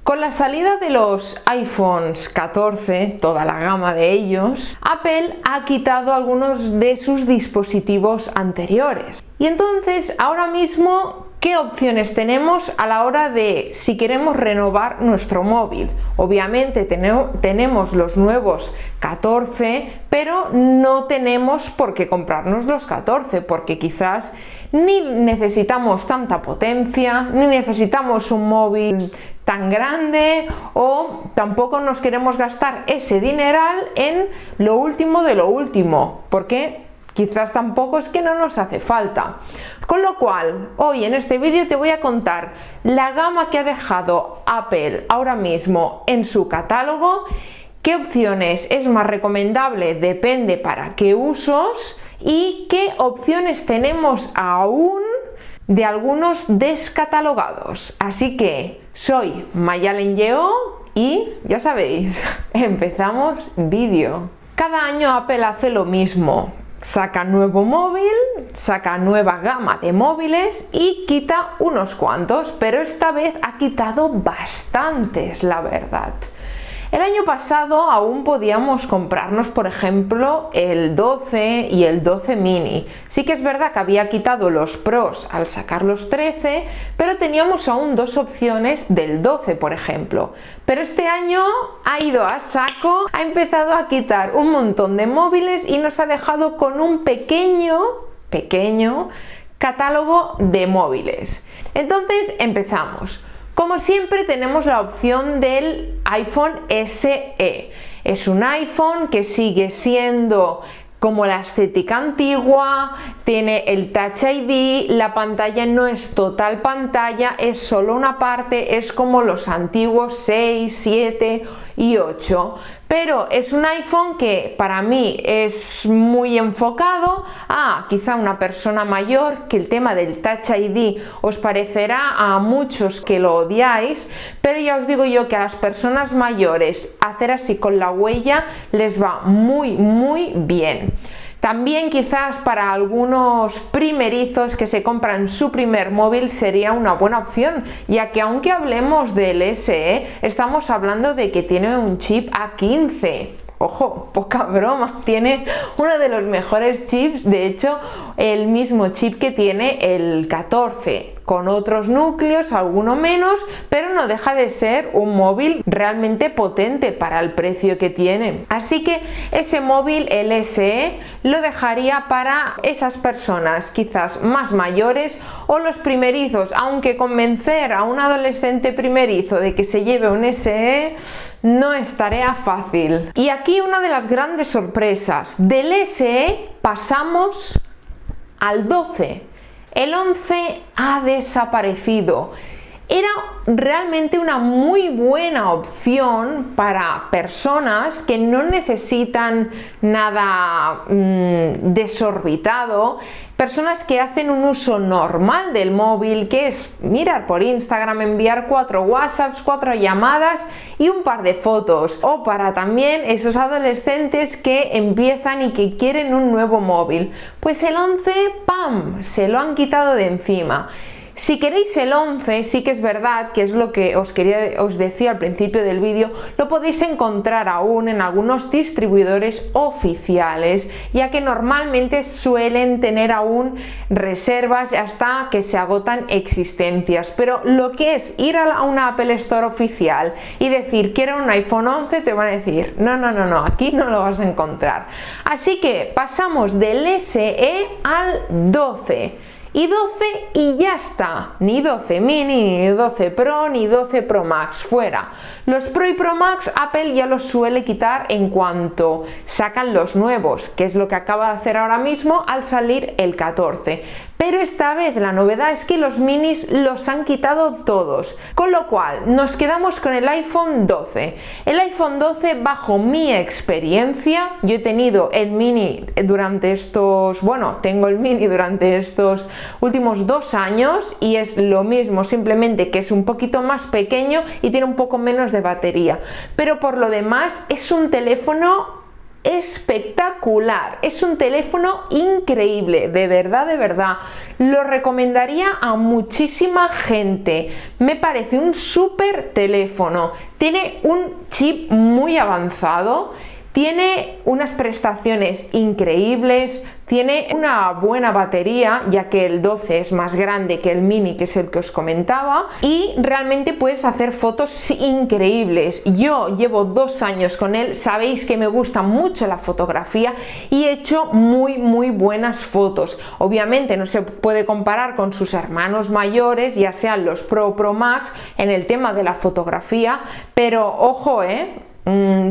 Con la salida de los iPhones 14, toda la gama de ellos, Apple ha quitado algunos de sus dispositivos anteriores. Y entonces, ahora mismo, ¿qué opciones tenemos a la hora de si queremos renovar nuestro móvil? Obviamente tenemos los nuevos 14, pero no tenemos por qué comprarnos los 14, porque quizás ni necesitamos tanta potencia, ni necesitamos un móvil tan grande, o tampoco nos queremos gastar ese dineral en lo último de lo último, porque quizás tampoco es que no nos hace falta. Con lo cual, hoy en este vídeo te voy a contar la gama que ha dejado Apple ahora mismo en su catálogo, qué opciones es más recomendable, depende para qué usos, y qué opciones tenemos aún de algunos descatalogados. Así que soy Mayalen Lleó y ya sabéis, empezamos vídeo. Cada año Apple hace lo mismo. Saca nuevo móvil, saca nueva gama de móviles y quita unos cuantos, pero esta vez ha quitado bastantes, la verdad. El año pasado aún podíamos comprarnos, por ejemplo, el 12 y el 12 mini. Sí que es verdad que había quitado los Pros al sacar los 13, pero teníamos aún dos opciones del 12, por ejemplo. Pero este año ha ido a saco, ha empezado a quitar un montón de móviles y nos ha dejado con un pequeño catálogo de móviles. Entonces empezamos. Como siempre tenemos la opción del iPhone SE. Es un iPhone que sigue siendo como la estética antigua, tiene el Touch ID, la pantalla no es total pantalla, es solo una parte, es como los antiguos 6, 7 y 8. Pero es un iPhone que para mí es muy enfocado a quizá una persona mayor, que el tema del Touch ID os parecerá a muchos que lo odiáis, pero ya os digo yo que a las personas mayores hacer así con la huella les va muy bien. También quizás para algunos primerizos que se compran su primer móvil sería una buena opción, ya que aunque hablemos del SE, estamos hablando de que tiene un chip A15. Ojo, poca broma, tiene uno de los mejores chips, de hecho el mismo chip que tiene el 14, con otros núcleos, alguno menos, pero no deja de ser un móvil realmente potente para el precio que tiene. Así que ese móvil, el SE, lo dejaría para esas personas quizás más mayores o los primerizos, aunque convencer a un adolescente primerizo de que se lleve un SE no es tarea fácil. Y aquí una de las grandes sorpresas, del SE pasamos al 12. El 11 ha desaparecido. Era realmente una muy buena opción para personas que no necesitan nada desorbitado, personas que hacen un uso normal del móvil, que es mirar por Instagram, enviar 4 WhatsApps, 4 llamadas y un par de fotos. O para también esos adolescentes que empiezan y que quieren un nuevo móvil. Pues el 11, ¡pam!, se lo han quitado de encima. Si queréis el 11, sí que es verdad que es lo que os decía al principio del vídeo, lo podéis encontrar aún en algunos distribuidores oficiales, ya que normalmente suelen tener aún reservas hasta que se agotan existencias. Pero lo que es ir a una Apple Store oficial y decir quiero un iPhone 11, te van a decir no, aquí no lo vas a encontrar. Así que pasamos del SE al 12. Y 12 y ya está, ni 12 mini, ni 12 Pro, ni 12 Pro Max, fuera. Los Pro y Pro Max Apple ya los suele quitar en cuanto sacan los nuevos, que es lo que acaba de hacer ahora mismo al salir el 14. Pero esta vez la novedad es que los minis los han quitado todos, con lo cual nos quedamos con el iPhone 12. El iPhone 12, bajo mi experiencia, yo he tenido el mini durante estos, tengo el mini durante estos últimos 2 años y es lo mismo, simplemente que es un poquito más pequeño y tiene un poco menos de batería. Pero por lo demás es un teléfono espectacular, es un teléfono increíble, de verdad, lo recomendaría a muchísima gente, me parece un súper teléfono, tiene un chip muy avanzado, tiene unas prestaciones increíbles, tiene una buena batería, ya que el 12 es más grande que el mini, que es el que os comentaba, y realmente puedes hacer fotos increíbles. Yo llevo 2 años con él, sabéis que me gusta mucho la fotografía y he hecho muy buenas fotos. Obviamente no se puede comparar con sus hermanos mayores, ya sean los Pro Max, en el tema de la fotografía, pero ojo,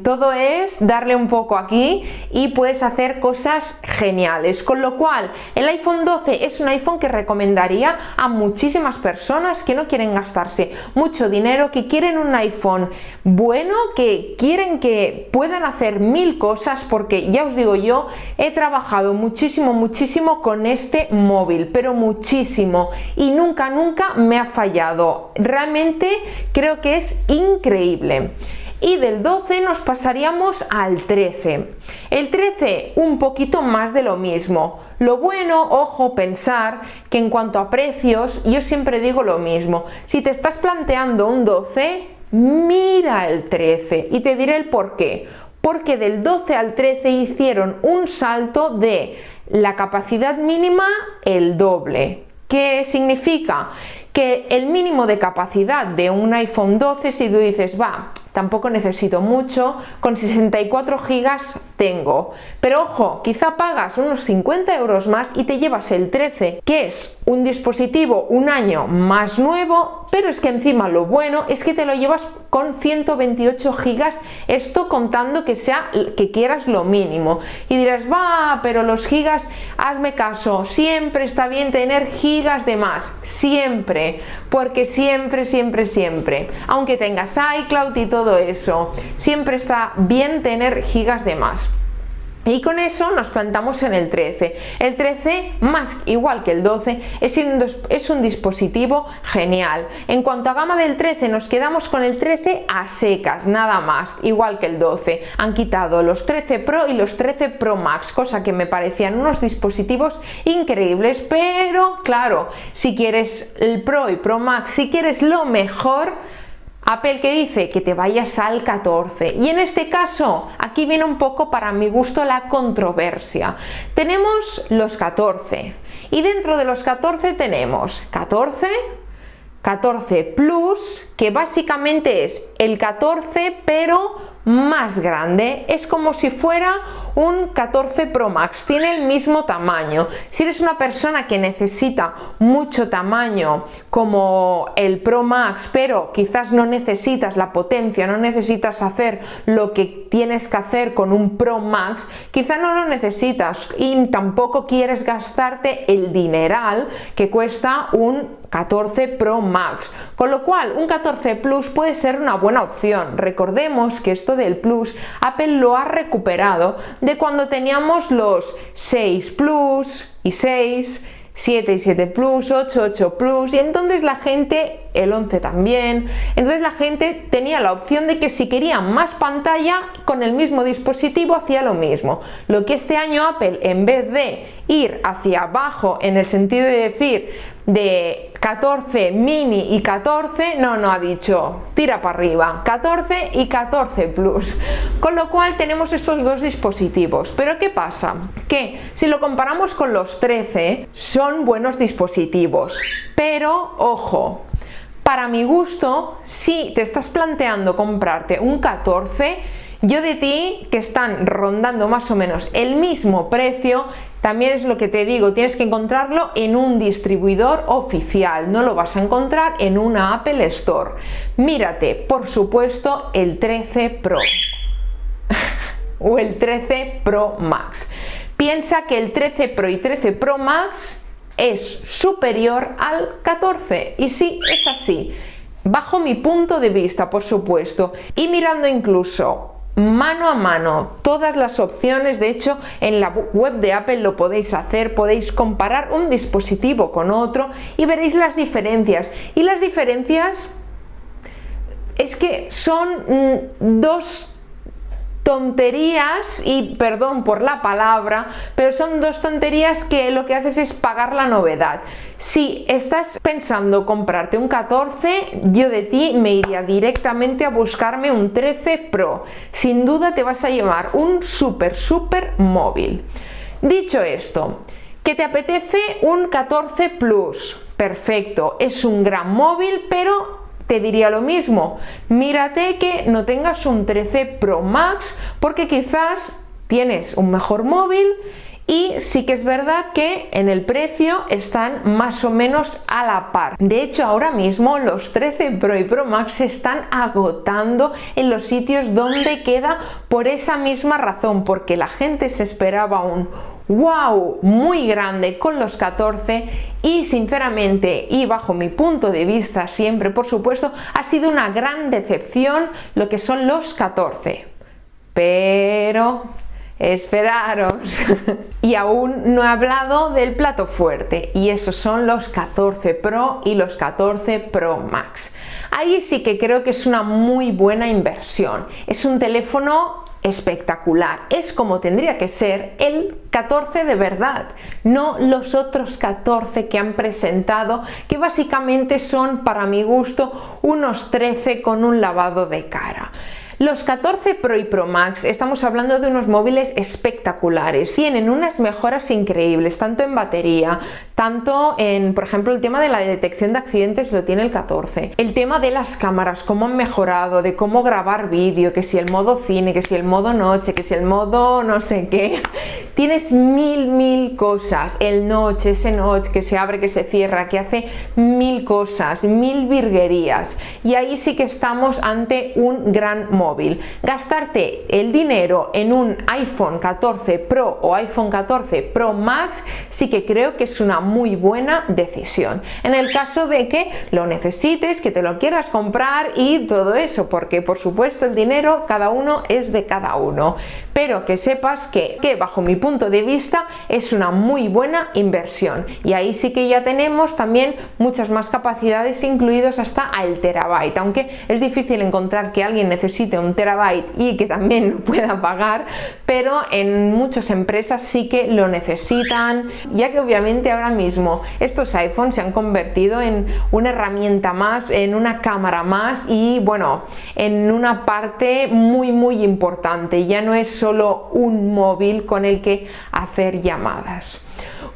todo es darle un poco aquí y puedes hacer cosas geniales, con lo cual el iPhone 12 es un iPhone que recomendaría a muchísimas personas que no quieren gastarse mucho dinero, que quieren un iPhone bueno, que quieren que puedan hacer 1000 cosas, porque ya os digo, yo he trabajado muchísimo con este móvil, pero muchísimo, y nunca me ha fallado. Realmente creo que es increíble. Y del 12 nos pasaríamos al 13. El 13 un poquito más de lo mismo. Lo bueno, ojo, pensar que en cuanto a precios, yo siempre digo lo mismo. Si te estás planteando un 12, mira el 13 y te diré el por qué. Porque del 12 al 13 hicieron un salto de la capacidad mínima el doble. ¿Qué significa? Que el mínimo de capacidad de un iPhone 12, si tú dices, tampoco necesito mucho, con 64 gigas tengo, pero ojo, quizá pagas unos 50 euros más y te llevas el 13, que es un dispositivo un año más nuevo, pero es que encima lo bueno es que te lo llevas con 128 gigas, esto contando que quieras lo mínimo, y dirás, pero los gigas, hazme caso, siempre está bien tener gigas de más, siempre, porque siempre, aunque tengas iCloud y todo eso, siempre está bien tener gigas de más. Y con eso nos plantamos en el 13. El 13, más igual que el 12, es un dispositivo genial. En cuanto a gama del 13, nos quedamos con el 13 a secas, nada más, igual que el 12. Han quitado los 13 Pro y los 13 Pro Max, cosa que me parecían unos dispositivos increíbles, pero claro, si quieres el Pro y Pro Max, si quieres lo mejor, Apple, que dice que te vayas al 14, y en este caso aquí viene un poco para mi gusto la controversia. Tenemos los 14 y dentro de los 14 tenemos 14 Plus, que básicamente es el 14 pero más grande, es como si fuera un 14 Pro Max, tiene el mismo tamaño. Si eres una persona que necesita mucho tamaño como el Pro Max, pero quizás no necesitas la potencia, no necesitas hacer lo que tienes que hacer con un Pro Max, quizás no lo necesitas y tampoco quieres gastarte el dineral que cuesta un 14 Pro Max, con lo cual un 14 Plus puede ser una buena opción. Recordemos que esto del Plus Apple lo ha recuperado de cuando teníamos los 6 Plus y 6, 7 y 7 Plus, 8 Plus, y entonces la gente, el 11 también, entonces la gente tenía la opción de que si quería más pantalla con el mismo dispositivo hacía lo mismo. Lo que este año Apple, en vez de ir hacia abajo en el sentido de decir de 14 mini y 14, no ha dicho tira para arriba, 14 y 14 Plus, con lo cual tenemos estos dos dispositivos. Pero ¿qué pasa? Que si lo comparamos con los 13 son buenos dispositivos, pero ojo, para mi gusto, si te estás planteando comprarte un 14, yo de ti, que están rondando más o menos el mismo precio, también es lo que te digo, tienes que encontrarlo en un distribuidor oficial, no lo vas a encontrar en una Apple Store. Mírate, por supuesto, el 13 Pro o el 13 Pro Max. Piensa que el 13 Pro y 13 Pro Max es superior al 14, y sí, es así, bajo mi punto de vista, por supuesto, y mirando incluso mano a mano todas las opciones. De hecho, en la web de Apple lo podéis hacer, podéis comparar un dispositivo con otro y veréis las diferencias, y las diferencias es que son dos tonterías, y perdón por la palabra, pero son dos tonterías que lo que haces es pagar la novedad. Si estás pensando comprarte un 14, yo de ti me iría directamente a buscarme un 13 Pro. Sin duda te vas a llevar un súper móvil. Dicho esto, ¿que te apetece un 14 Plus? Perfecto, es un gran móvil, pero te diría lo mismo, mírate que no tengas un 13 Pro Max, porque quizás tienes un mejor móvil y sí que es verdad que en el precio están más o menos a la par. De hecho, ahora mismo los 13 Pro y Pro Max se están agotando en los sitios donde queda por esa misma razón, porque la gente se esperaba un wow muy grande con los 14 y sinceramente, y bajo mi punto de vista siempre, por supuesto, ha sido una gran decepción lo que son los 14. Pero esperaros. Y aún no he hablado del plato fuerte, y esos son los 14 Pro y los 14 Pro Max. Ahí sí que creo que es una muy buena inversión. Es un teléfono espectacular, es como tendría que ser el 14 de verdad, no los otros 14 que han presentado, que básicamente son, para mi gusto, unos 13 con un lavado de cara. Los 14 Pro y Pro Max estamos hablando de unos móviles espectaculares, tienen unas mejoras increíbles, tanto en batería, tanto en, por ejemplo, el tema de la detección de accidentes lo tiene el 14, el tema de las cámaras, cómo han mejorado, de cómo grabar vídeo, que si el modo cine, que si el modo noche, que si el modo no sé qué, tienes mil cosas, el notch, ese notch que se abre, que se cierra, que hace mil cosas, mil virguerías, y ahí sí que estamos ante un gran móvil. Gastarte el dinero en un iPhone 14 Pro o iPhone 14 Pro Max sí que creo que es una muy buena decisión, en el caso de que lo necesites, que te lo quieras comprar y todo eso, porque por supuesto el dinero cada uno es de cada uno, pero que sepas que bajo mi punto de vista es una muy buena inversión, y ahí sí que ya tenemos también muchas más capacidades, incluidos hasta el terabyte, aunque es difícil encontrar que alguien necesite un terabyte y que también lo pueda pagar, pero en muchas empresas sí que lo necesitan, ya que obviamente ahora mismo estos iPhones se han convertido en una herramienta más, en una cámara más y bueno, en una parte muy importante, ya no es solo un móvil con el que hacer llamadas.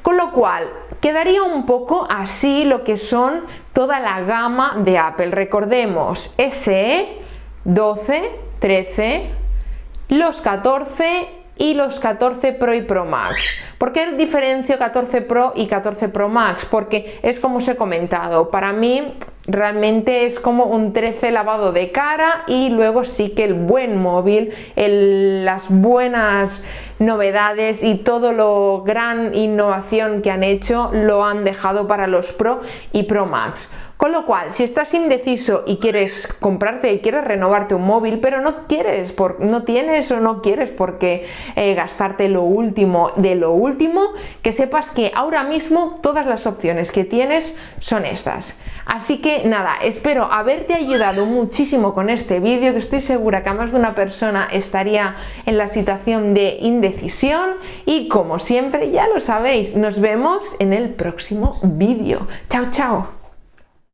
Con lo cual, quedaría un poco así lo que son toda la gama de Apple. Recordemos, SE, 12, 13, los 14 y los 14 Pro y Pro Max. ¿Por qué diferencio 14 Pro y 14 Pro Max? Porque es como os he comentado, para mí realmente es como un 13 lavado de cara, y luego sí que el buen móvil, las buenas novedades y todo lo gran innovación que han hecho lo han dejado para los Pro y Pro Max. Con lo cual, si estás indeciso y quieres comprarte y quieres renovarte un móvil, pero no tienes o no quieres por qué gastarte lo último de lo último, que sepas que ahora mismo todas las opciones que tienes son estas. Así que nada, espero haberte ayudado muchísimo con este vídeo, que estoy segura que a más de una persona estaría en la situación de indecisión, y como siempre ya lo sabéis, nos vemos en el próximo vídeo. Chao, chao.